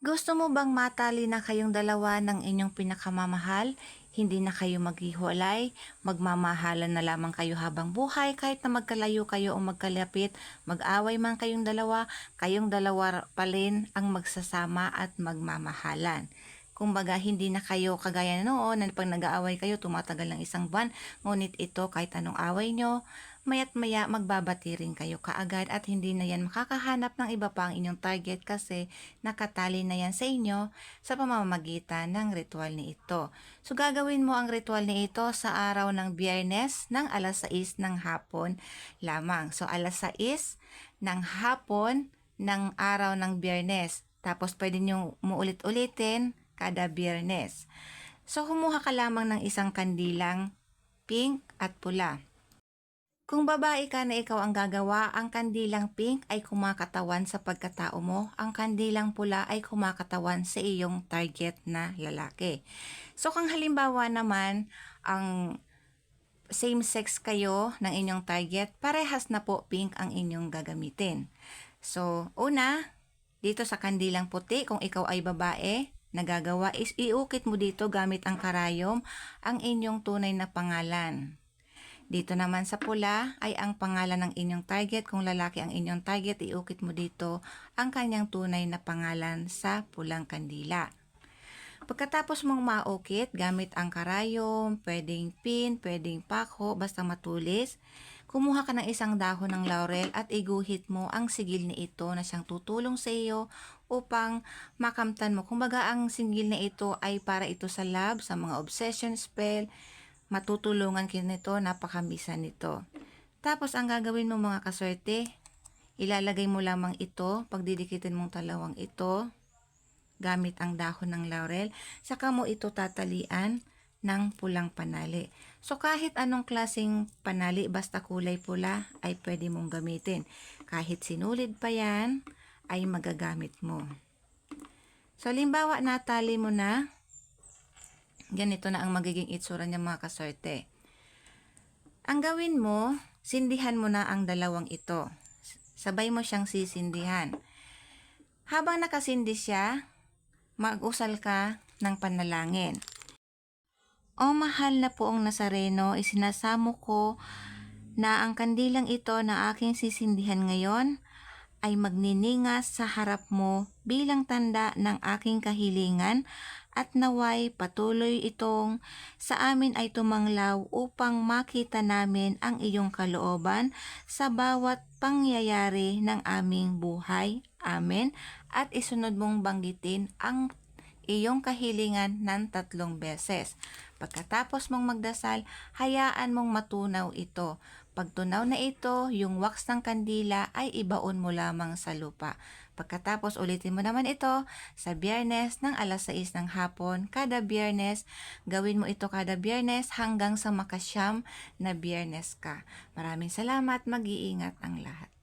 Gusto mo bang matali na kayong dalawa ng inyong pinakamamahal? Hindi na kayo maghiwalay, magmamahalan na lamang kayo habang buhay kahit na magkalayo kayo o magkalapit, mag-away man kayong dalawa pa rin ang magsasama at magmamahalan. Kumbaga, hindi na kayo kagaya noon na pag nag-aaway kayo, tumatagal ng isang buwan. Ngunit ito, kahit anong away nyo, maya't maya magbabati rin kayo kaagad at hindi na yan makakahanap ng iba pa ang inyong target kasi nakatali na yan sa inyo sa pamamagitan ng ritual ni ito. So gagawin mo ang ritual ni ito sa araw ng Biyernes ng alas 6 ng hapon lamang. So alas 6 ng hapon ng araw ng Biyernes. Tapos pwede nyo muulit-ulitin kada Biyernes. So kumuha ka lamang ng isang kandilang pink at pula. Kung babae ka na ikaw ang gagawa, ang kandilang pink ay kumakatawan sa pagkatao mo, ang kandilang pula ay kumakatawan sa iyong target na lalaki. So kung halimbawa naman, ang same sex kayo ng inyong target, parehas na po pink ang inyong gagamitin. So, una, dito sa kandilang puti, kung ikaw ay babae, nagagawa is iukit mo dito gamit ang karayom ang inyong tunay na pangalan. Dito naman sa pula ay ang pangalan ng inyong target. Kung lalaki ang inyong target, iukit mo dito ang kanyang tunay na pangalan sa pulang kandila. Pagkatapos mong maukit gamit ang karayom, pwedeng pin, pwedeng pako, basta matulis, kumuha ka ng isang dahon ng laurel at iguhit mo ang sigil na ito na siyang tutulong sa iyo upang makamtan mo. Kumbaga ang sigil na ito ay para ito sa love, sa mga obsession spell, matutulungan kayo nito, napakamisan nito. Tapos ang gagawin mo mga kaswerte, ilalagay mo lamang ito, pagdidikitin mong talawang ito, gamit ang dahon ng laurel, saka mo ito tatalian ng pulang panali. So kahit anong klaseng panali, basta kulay pula, ay pwede mong gamitin. Kahit sinulid pa yan, ay magagamit mo. So halimbawa natali mo na, ganito na ang magiging itsura niya mga kaswerte. Ang gawin mo, sindihan mo na ang dalawang ito. Sabay mo siyang sisindihan. Habang nakasindi siya, mag-usal ka ng panalangin. O mahal na poong Nazareno, isinasamo ko na ang kandilang ito na aking sisindihan ngayon ay magniningas sa harap mo bilang tanda ng aking kahilingan at naway patuloy itong sa amin ay tumanglaw upang makita namin ang iyong kalooban sa bawat pangyayari ng aming buhay. Amen. At isunod mong banggitin ang iyong kahilingan ng 3 beses. Pagkatapos mong magdasal, hayaan mong matunaw ito. Pag tunaw na ito, yung wax ng kandila ay ibaon mo lamang sa lupa. Pagkatapos ulitin mo naman ito sa Biyernes ng alas 6 ng hapon, kada Biyernes, gawin mo ito kada Biyernes hanggang sa makasyam na Biyernes ka. Maraming salamat, mag-iingat ang lahat.